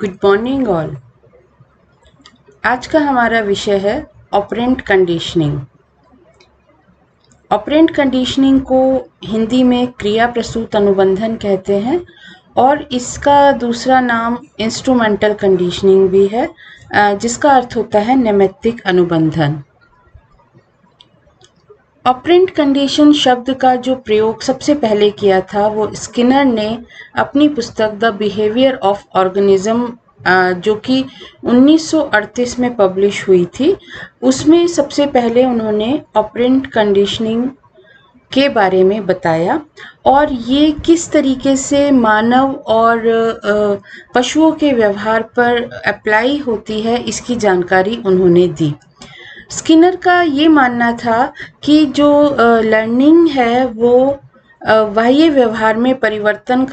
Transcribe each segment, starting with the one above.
Good morning all. आज का हमारा विषय है ऑपरेंट कंडीशनिंग। ऑपरेंट कंडीशनिंग को हिंदी में क्रिया प्रसूत अनुबंधन कहते हैं और इसका दूसरा नाम इंस्ट्रूमेंटल कंडीशनिंग भी है, जिसका अर्थ होता है नैमित्तिक अनुबंधन। ऑपरेंट कंडीशन शब्द का जो प्रयोग सबसे पहले किया था वो स्किनर ने अपनी पुस्तक द बिहेवियर ऑफ ऑर्गेनिज्म, जो कि 1938 में पब्लिश हुई थी, उसमें सबसे पहले उन्होंने ऑपरेंट कंडीशनिंग के बारे में बताया और ये किस तरीके से मानव और पशुओं के व्यवहार पर अप्लाई होती है इसकी जानकारी उन्होंने दी। स्किनर का ये मानना था कि जो लर्निंग है वो बाह्य व्यवहार में परिवर्तन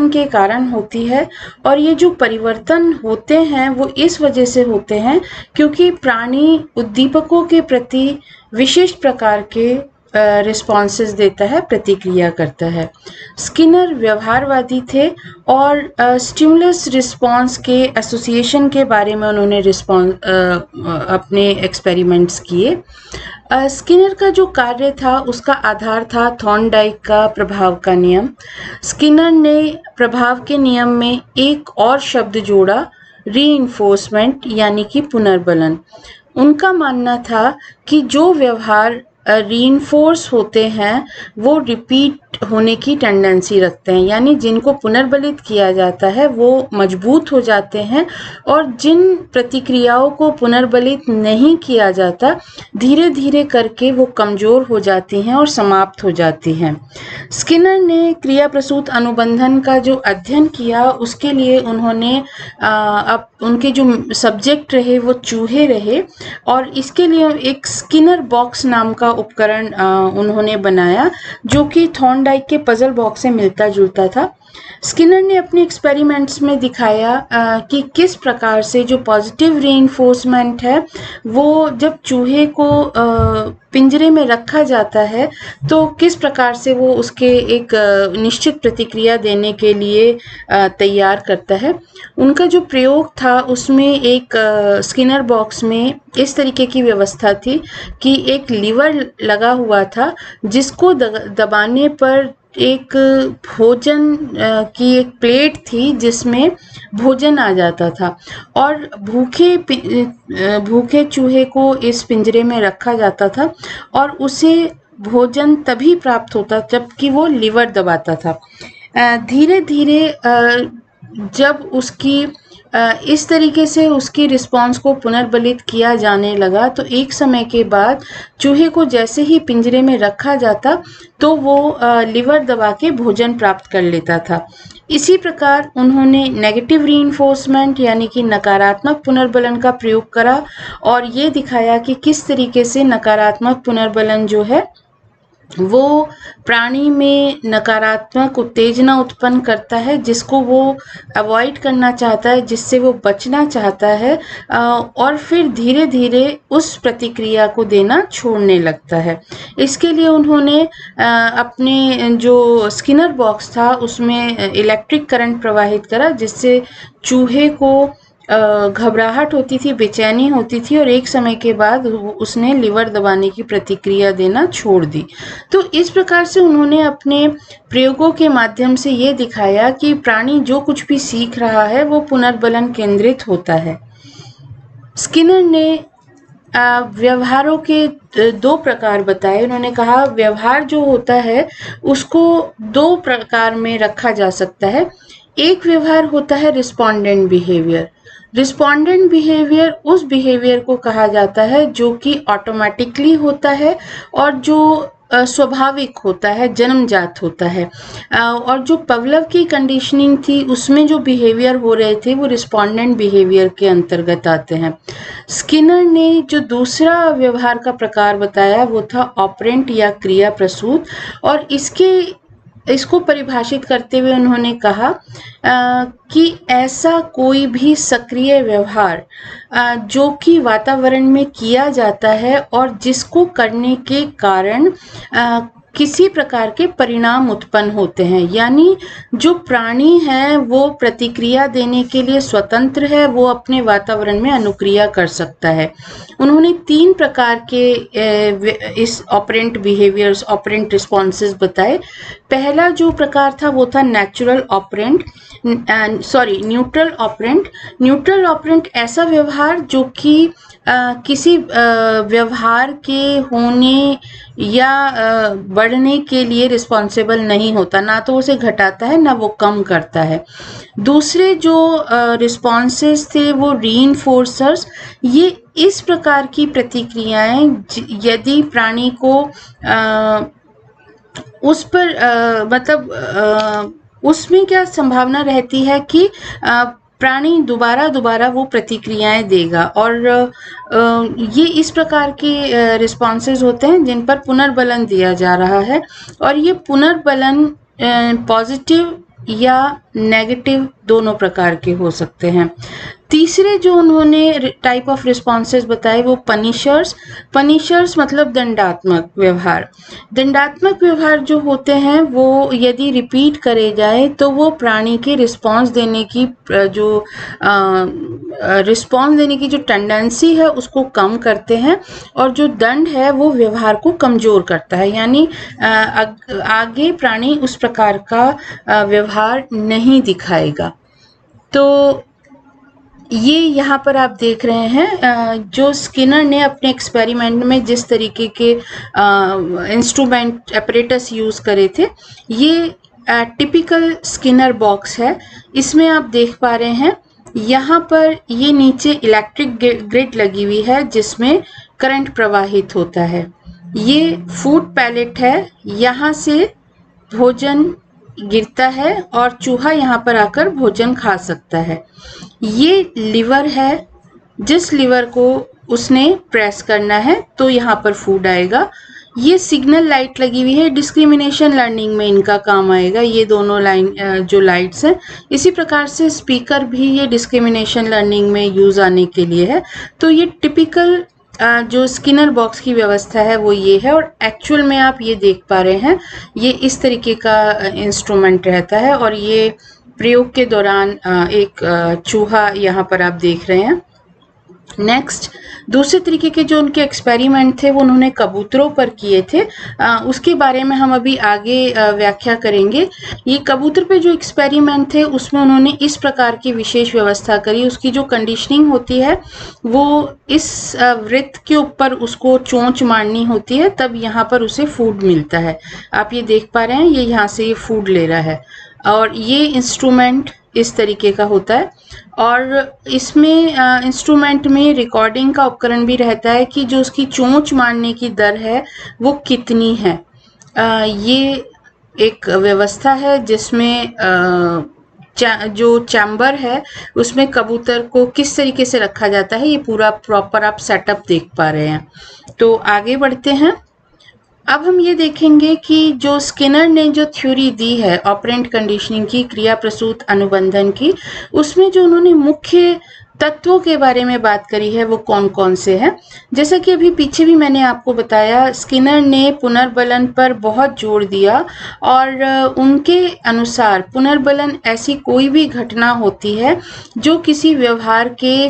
के कारण होती है और ये जो परिवर्तन होते हैं वो इस वजह से होते हैं क्योंकि प्राणी उद्दीपकों के प्रति विशिष्ट प्रकार के रिस्पॉन्सेस देता है, प्रतिक्रिया करता है। स्किनर व्यवहारवादी थे और स्टिमुलस रिस्पॉन्स के एसोसिएशन के बारे में उन्होंने अपने एक्सपेरिमेंट्स किए। स्किनर का जो कार्य था उसका आधार था थॉर्नडाइक का प्रभाव का नियम। स्किनर ने प्रभाव के नियम में एक और शब्द जोड़ा, रीइंफोर्समेंट, यानी कि पुनर्बलन। उनका मानना था कि जो व्यवहार रीइंफोर्स होते हैं वो रिपीट होने की टेंडेंसी रखते हैं, यानी जिनको पुनर्बलित किया जाता है वो मजबूत हो जाते हैं और जिन प्रतिक्रियाओं को पुनर्बलित नहीं किया जाता धीरे धीरे करके वो कमजोर हो जाती हैं और समाप्त हो जाती हैं। स्किनर ने क्रिया प्रसूत अनुबंधन का जो अध्ययन किया उसके लिए उन्होंने अब उनके जो सब्जेक्ट रहे वो चूहे रहे और इसके लिए एक स्किनर बॉक्स नाम का उपकरण उन्होंने बनाया जो कि थॉर्नडाइक के पजल बॉक्स से मिलता जुलता था। स्किनर ने अपने एक्सपेरिमेंट्स में दिखाया कि किस प्रकार से जो पॉजिटिव रीइंफोर्समेंट है वो जब चूहे को पिंजरे में रखा जाता है तो किस प्रकार से वो उसके एक निश्चित प्रतिक्रिया देने के लिए तैयार करता है। उनका जो प्रयोग था उसमें एक स्किनर बॉक्स में इस तरीके की व्यवस्था थी कि एक लीवर लगा हुआ था जिसको दबाने पर एक भोजन की एक प्लेट थी जिसमें भोजन आ जाता था और भूखे चूहे को इस पिंजरे में रखा जाता था और उसे भोजन तभी प्राप्त होता जबकि वो लीवर दबाता था। धीरे धीरे जब उसकी इस तरीके से उसकी रिस्पॉन्स को पुनर्बलित किया जाने लगा तो एक समय के बाद चूहे को जैसे ही पिंजरे में रखा जाता तो वो लीवर दबा के भोजन प्राप्त कर लेता था। इसी प्रकार उन्होंने नेगेटिव रीइंफोर्समेंट यानी कि नकारात्मक पुनर्बलन का प्रयोग करा और ये दिखाया कि किस तरीके से नकारात्मक पुनर्बलन जो है वो प्राणी में नकारात्मक उत्तेजना उत्पन्न करता है जिसको वो अवॉइड करना चाहता है, जिससे वो बचना चाहता है और फिर धीरे धीरे उस प्रतिक्रिया को देना छोड़ने लगता है। इसके लिए उन्होंने अपने जो स्किनर बॉक्स था उसमें इलेक्ट्रिक करंट प्रवाहित करा जिससे चूहे को घबराहट होती थी, बेचैनी होती थी और एक समय के बाद उसने लीवर दबाने की प्रतिक्रिया देना छोड़ दी। तो इस प्रकार से उन्होंने अपने प्रयोगों के माध्यम से ये दिखाया कि प्राणी जो कुछ भी सीख रहा है वो पुनर्बलन केंद्रित होता है। स्किनर ने व्यवहारों के दो प्रकार बताए। उन्होंने कहा व्यवहार जो होता है उसको दो प्रकार में रखा जा सकता है। एक व्यवहार होता है रिस्पोंडेंट बिहेवियर। रिस्पोंडेंट बिहेवियर उस बिहेवियर को कहा जाता है जो कि ऑटोमेटिकली होता है और जो स्वाभाविक होता है, जन्मजात होता है। और जो पवलव की कंडीशनिंग थी उसमें जो बिहेवियर हो रहे थे वो रिस्पोंडेंट बिहेवियर के अंतर्गत आते हैं। स्किनर ने जो दूसरा व्यवहार का प्रकार बताया वो था ऑपरेंट या क्रिया प्रसूत और इसको परिभाषित करते हुए उन्होंने कहा कि ऐसा कोई भी सक्रिय व्यवहार जो कि वातावरण में किया जाता है और जिसको करने के कारण किसी प्रकार के परिणाम उत्पन्न होते हैं। यानी जो प्राणी है वो प्रतिक्रिया देने के लिए स्वतंत्र है, वो अपने वातावरण में अनुक्रिया कर सकता है। उन्होंने 3 प्रकार के इस ऑपरेंट बिहेवियर्स, ऑपरेंट रिस्पॉन्सेज बताए। पहला जो प्रकार था वो था natural operant, neutral operant. Neutral operant ऐसा व्यवहार जो कि किसी व्यवहार के होने या बढ़ने के लिए रिस्पॉन्सिबल नहीं होता, ना तो उसे घटाता है ना वो कम करता है। दूसरे जो रिस्पॉन्सेस थे वो रीइंफोर्सर्स। ये इस प्रकार की प्रतिक्रियाएं यदि प्राणी को उस पर उसमें क्या संभावना रहती है कि प्राणी दोबारा वो प्रतिक्रियाएं देगा, और ये इस प्रकार के रिस्पॉन्सेज होते हैं जिन पर पुनर्बलन दिया जा रहा है, और ये पुनर्बलन पॉजिटिव या नेगेटिव दोनों प्रकार के हो सकते हैं। तीसरे जो उन्होंने टाइप ऑफ रिस्पॉन्सेज बताए वो पनिशर्स मतलब दंडात्मक व्यवहार। दंडात्मक व्यवहार जो होते हैं वो यदि रिपीट करे जाए तो वो प्राणी के रिस्पॉन्स देने की जो टेंडेंसी है उसको कम करते हैं, और जो दंड है वो व्यवहार को कमजोर करता है। यानी आगे प्राणी उस प्रकार का व्यवहार नहीं दिखाएगा। तो ये यहाँ पर आप देख रहे हैं जो स्किनर ने अपने एक्सपेरिमेंट में जिस तरीके के इंस्ट्रूमेंट एपरेटस यूज करे थे, ये टिपिकल स्किनर बॉक्स है। इसमें आप देख पा रहे हैं यहाँ पर ये नीचे इलेक्ट्रिक ग्रिड लगी हुई है जिसमें करंट प्रवाहित होता है। ये फूड पैलेट है, यहाँ से भोजन गिरता है और चूहा यहाँ पर आकर भोजन खा सकता है। ये लीवर है, जिस लीवर को उसने प्रेस करना है तो यहाँ पर फूड आएगा। ये सिग्नल लाइट लगी हुई है, डिस्क्रिमिनेशन लर्निंग में इनका काम आएगा ये दोनों जो लाइट्स हैं। इसी प्रकार से स्पीकर भी ये डिस्क्रिमिनेशन लर्निंग में यूज आने के लिए है। तो ये टिपिकल जो स्किनर बॉक्स की व्यवस्था है वो ये है, और एक्चुअल में आप ये देख पा रहे हैं ये इस तरीके का इंस्ट्रूमेंट रहता है, और ये प्रयोग के दौरान एक चूहा यहाँ पर आप देख रहे हैं। नेक्स्ट, दूसरे तरीके के जो उनके एक्सपेरिमेंट थे वो उन्होंने कबूतरों पर किए थे। उसके बारे में हम अभी आगे व्याख्या करेंगे। ये कबूतर पे जो एक्सपेरिमेंट थे उसमें उन्होंने इस प्रकार की विशेष व्यवस्था करी। उसकी जो कंडीशनिंग होती है वो इस वृत्त के ऊपर उसको चोंच मारनी होती है, तब यहाँ पर उसे फूड मिलता है। आप ये देख पा रहे हैं ये यहाँ से ये फूड ले रहा है, और ये इंस्ट्रूमेंट इस तरीके का होता है। और इसमें इंस्ट्रूमेंट में रिकॉर्डिंग का उपकरण भी रहता है कि जो उसकी चोंच मारने की दर है वो कितनी है। ये एक व्यवस्था है जिसमें जो चैम्बर है उसमें कबूतर को किस तरीके से रखा जाता है, ये पूरा प्रॉपर आप सेटअप देख पा रहे हैं। तो आगे बढ़ते हैं। अब हम ये देखेंगे कि जो स्किनर ने जो थ्योरी दी है ऑपरेंट कंडीशनिंग की, क्रिया प्रसूत अनुबंधन की, उसमें जो उन्होंने मुख्य तत्वों के बारे में बात करी है वो कौन कौन से हैं। जैसा कि अभी पीछे भी मैंने आपको बताया, स्किनर ने पुनर्बलन पर बहुत जोर दिया, और उनके अनुसार पुनर्बलन ऐसी कोई भी घटना होती है जो किसी व्यवहार के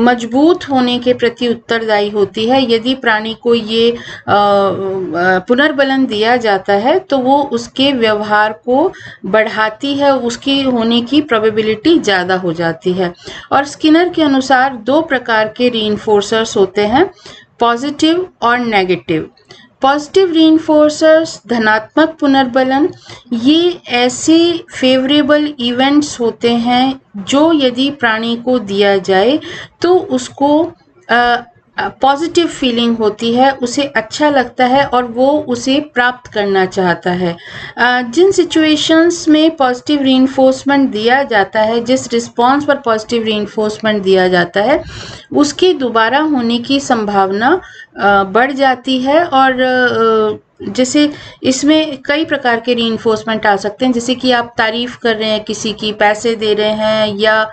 मजबूत होने के प्रति उत्तरदायी होती है। यदि प्राणी को ये पुनर्बलन दिया जाता है तो वो उसके व्यवहार को बढ़ाती है, उसकी होने की प्रोबेबिलिटी ज़्यादा हो जाती है। और स्किनर के अनुसार 2 प्रकार के रीइंफोर्सर्स होते हैं, पॉजिटिव और नेगेटिव। पॉजिटिव रीइंफोर्सर्स धनात्मक पुनर्बलन, ये ऐसे फेवरेबल इवेंट्स होते हैं जो यदि प्राणी को दिया जाए तो उसको पॉजिटिव फीलिंग होती है, उसे अच्छा लगता है और वो उसे प्राप्त करना चाहता है। जिन सिचुएशंस में पॉजिटिव रीइंफोर्समेंट दिया जाता है, जिस रिस्पॉन्स पर पॉजिटिव रीइंफोर्समेंट दिया जाता है, उसके दोबारा होने की संभावना बढ़ जाती है, और जैसे इसमें कई प्रकार के रीइंफोर्समेंट आ सकते हैं, जैसे कि आप तारीफ कर रहे हैं किसी की, पैसे दे रहे हैं या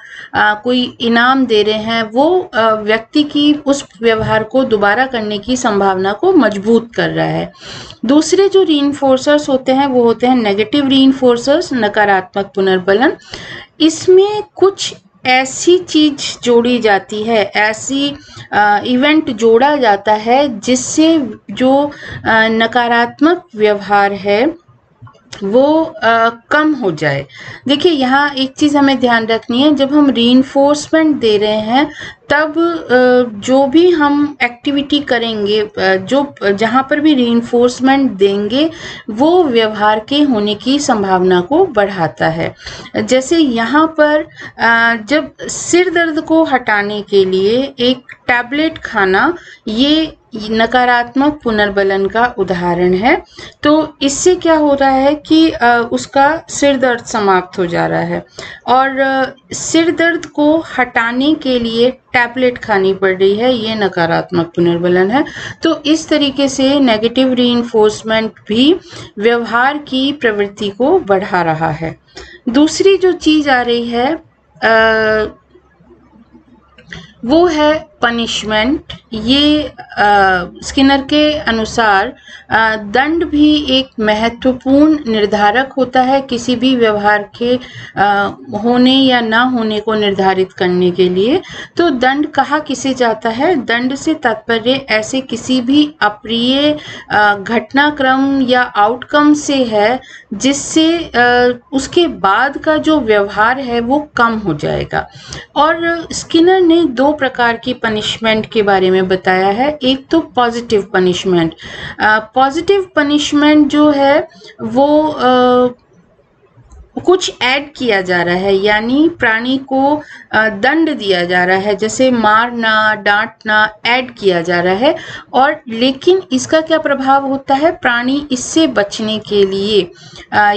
कोई इनाम दे रहे हैं, वो व्यक्ति की उस व्यवहार को दोबारा करने की संभावना को मजबूत कर रहा है। दूसरे जो रीइंफोर्सर्स होते हैं वो होते हैं नेगेटिव रीइंफोर्सर्स, नकारात्मक पुनर्बलन। इसमें कुछ ऐसी चीज जोड़ी जाती है, ऐसी इवेंट जोड़ा जाता है जिससे जो नकारात्मक व्यवहार है वो कम हो जाए। देखिए यहाँ एक चीज हमें ध्यान रखनी है, जब हम रीइंफोर्समेंट दे रहे हैं तब जो भी हम एक्टिविटी करेंगे, जहाँ पर भी रीइंफोर्समेंट देंगे वो व्यवहार के होने की संभावना को बढ़ाता है। जैसे यहाँ पर जब सिर दर्द को हटाने के लिए एक टैबलेट खाना, ये नकारात्मक पुनर्बलन का उदाहरण है। तो इससे क्या हो रहा है कि उसका सिर दर्द समाप्त हो जा रहा है, और सिर दर्द को हटाने के लिए टैबलेट खानी पड़ रही है, ये नकारात्मक पुनर्बलन है। तो इस तरीके से नेगेटिव रीइंफोर्समेंट भी व्यवहार की प्रवृत्ति को बढ़ा रहा है। दूसरी जो चीज आ रही है वो है पनिशमेंट। ये स्किनर के अनुसार दंड भी एक महत्वपूर्ण निर्धारक होता है किसी भी व्यवहार के होने या ना होने को निर्धारित करने के लिए। तो दंड कहा किसे जाता है? दंड से तात्पर्य ऐसे किसी भी अप्रिय घटनाक्रम या आउटकम से है जिससे उसके बाद का जो व्यवहार है वो कम हो जाएगा। और स्किनर ने दो प्रकार की पनिशमेंट के बारे में बताया है। एक तो पॉजिटिव पनिशमेंट। पॉजिटिव पनिशमेंट जो है वो कुछ ऐड किया जा रहा है, यानी प्राणी को दंड दिया जा रहा है, जैसे मारना, डांटना ऐड किया जा रहा है। और लेकिन इसका क्या प्रभाव होता है? प्राणी इससे बचने के लिए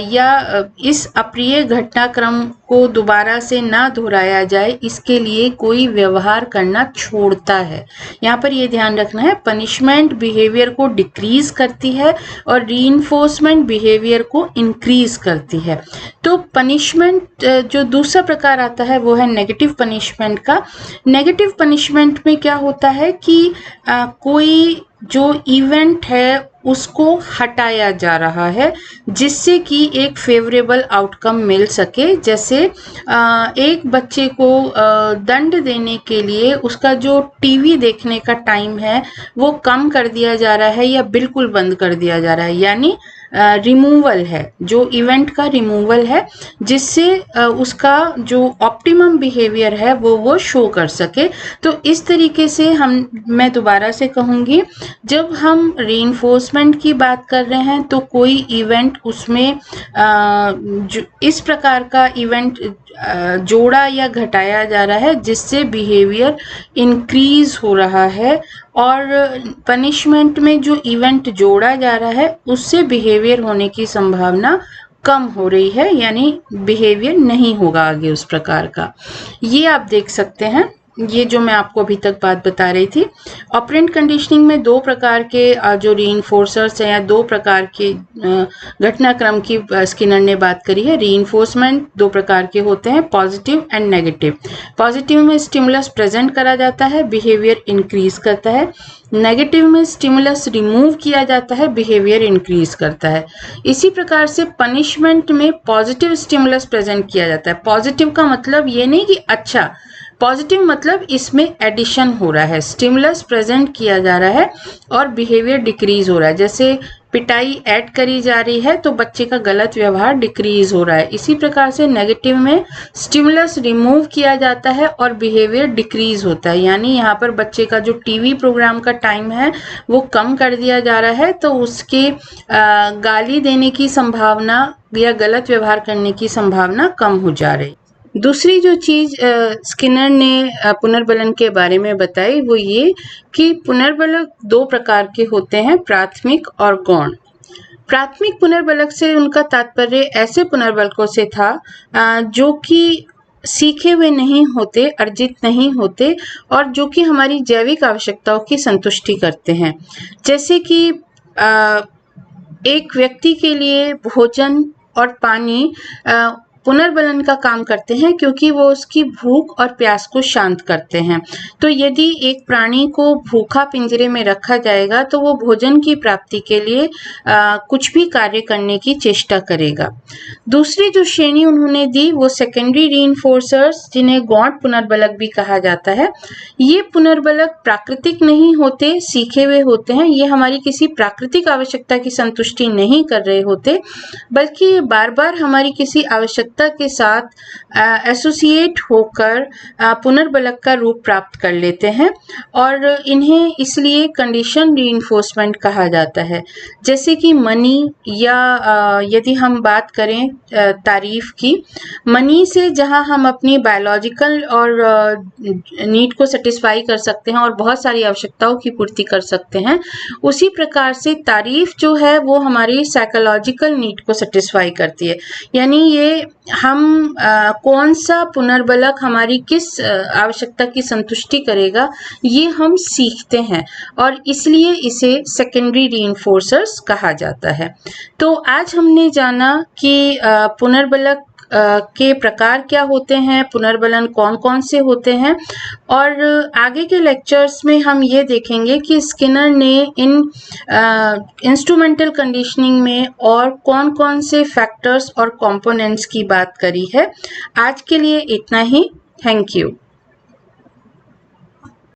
या इस अप्रिय घटनाक्रम को दोबारा से ना दोहराया जाए, इसके लिए कोई व्यवहार करना छोड़ता है। यहाँ पर ये ध्यान रखना है, पनिशमेंट बिहेवियर को डिक्रीज करती है और रीइंफोर्समेंट बिहेवियर को इंक्रीज करती है। तो पनिशमेंट जो दूसरा प्रकार आता है वो है नेगेटिव पनिशमेंट का। नेगेटिव पनिशमेंट में क्या होता है कि कोई जो इवेंट है उसको हटाया जा रहा है जिससे कि एक फेवरेबल आउटकम मिल सके। जैसे एक बच्चे को दंड देने के लिए उसका जो टीवी देखने का टाइम है वो कम कर दिया जा रहा है या बिल्कुल बंद कर दिया जा रहा है, यानी रिमूवल है, जो इवेंट का रिमूवल है, जिससे उसका जो ऑप्टिमम बिहेवियर है वो शो कर सके। तो इस तरीके से मैं दोबारा से कहूँगी, जब हम रीइंफोर्समेंट की बात कर रहे हैं तो कोई इवेंट उसमें इस प्रकार का इवेंट जोड़ा या घटाया जा रहा है जिससे बिहेवियर इंक्रीज हो रहा है, और पनिशमेंट में जो इवेंट जोड़ा जा रहा है उससे बिहेवियर होने की संभावना कम हो रही है, यानी बिहेवियर नहीं होगा आगे उस प्रकार का। ये आप देख सकते हैं, ये जो मैं आपको अभी तक बात बता रही थी। ऑपरेंट कंडीशनिंग में दो प्रकार के जो रीइंफोर्सर्स हैं या दो प्रकार के घटनाक्रम की स्किनर ने बात करी है। रीइंफोर्समेंट दो प्रकार के होते हैं, पॉजिटिव एंड नेगेटिव। पॉजिटिव में स्टिमुलस प्रेजेंट करा जाता है, बिहेवियर इंक्रीज करता है। नेगेटिव में स्टिमुलस रिमूव किया जाता है, बिहेवियर इंक्रीज करता है। इसी प्रकार से पनिशमेंट में पॉजिटिव स्टिमुलस प्रेजेंट किया जाता है। पॉजिटिव का मतलब ये नहीं कि अच्छा, पॉजिटिव मतलब इसमें एडिशन हो रहा है, स्टिमुलस प्रेजेंट किया जा रहा है और बिहेवियर डिक्रीज हो रहा है। जैसे पिटाई ऐड करी जा रही है तो बच्चे का गलत व्यवहार डिक्रीज हो रहा है। इसी प्रकार से नेगेटिव में स्टिमुलस रिमूव किया जाता है और बिहेवियर डिक्रीज होता है, यानी यहाँ पर बच्चे का जो टीवी प्रोग्राम का टाइम है वो कम कर दिया जा रहा है, तो उसके गाली देने की संभावना या गलत व्यवहार करने की संभावना कम हो जा रही। दूसरी जो चीज स्किनर ने पुनर्बलन के बारे में बताई वो ये कि पुनर्बलक दो प्रकार के होते हैं, प्राथमिक और गौण। प्राथमिक पुनर्बलक से उनका तात्पर्य ऐसे पुनर्बलकों से था जो कि सीखे हुए नहीं होते, अर्जित नहीं होते और जो कि हमारी जैविक आवश्यकताओं की संतुष्टि करते हैं। जैसे कि एक व्यक्ति के लिए भोजन और पानी पुनर्बलन का काम करते हैं, क्योंकि वो उसकी भूख और प्यास को शांत करते हैं। तो यदि एक प्राणी को भूखा पिंजरे में रखा जाएगा तो वो भोजन की प्राप्ति के लिए कुछ भी कार्य करने की चेष्टा करेगा। दूसरी जो श्रेणी उन्होंने दी वो सेकेंडरी रीइंफोर्सर्स, जिन्हें गौण पुनर्बलक भी कहा जाता है। ये पुनर्बलक प्राकृतिक नहीं होते, सीखे हुए होते हैं। ये हमारी किसी प्राकृतिक आवश्यकता की संतुष्टि नहीं कर रहे होते, बल्कि ये बार बार हमारी किसी आवश्यकता के साथ एसोसिएट होकर पुनर्बलक का रूप प्राप्त कर लेते हैं, और इन्हें इसलिए कंडीशन रीइंफोर्समेंट कहा जाता है। जैसे कि मनी, या यदि हम बात करें तारीफ की, मनी से जहां हम अपनी बायोलॉजिकल और नीड को सेटिस्फाई कर सकते हैं और बहुत सारी आवश्यकताओं की पूर्ति कर सकते हैं, उसी प्रकार से तारीफ जो है वो हमारी साइकोलॉजिकल नीड को सेटिस्फाई करती है। यानी ये हम कौन सा पुनर्बलक हमारी किस आवश्यकता की संतुष्टि करेगा, ये हम सीखते हैं, और इसलिए इसे सेकेंडरी रीइंफोर्सर्स कहा जाता है। तो आज हमने जाना कि पुनर्बलक के प्रकार क्या होते हैं, पुनर्बलन कौन कौन से होते हैं, और आगे के लेक्चर्स में हम ये देखेंगे कि स्किनर ने इन इंस्ट्रूमेंटल कंडीशनिंग में और कौन कौन से फैक्टर्स और कंपोनेंट्स की बात करी है। आज के लिए इतना ही। Thank you.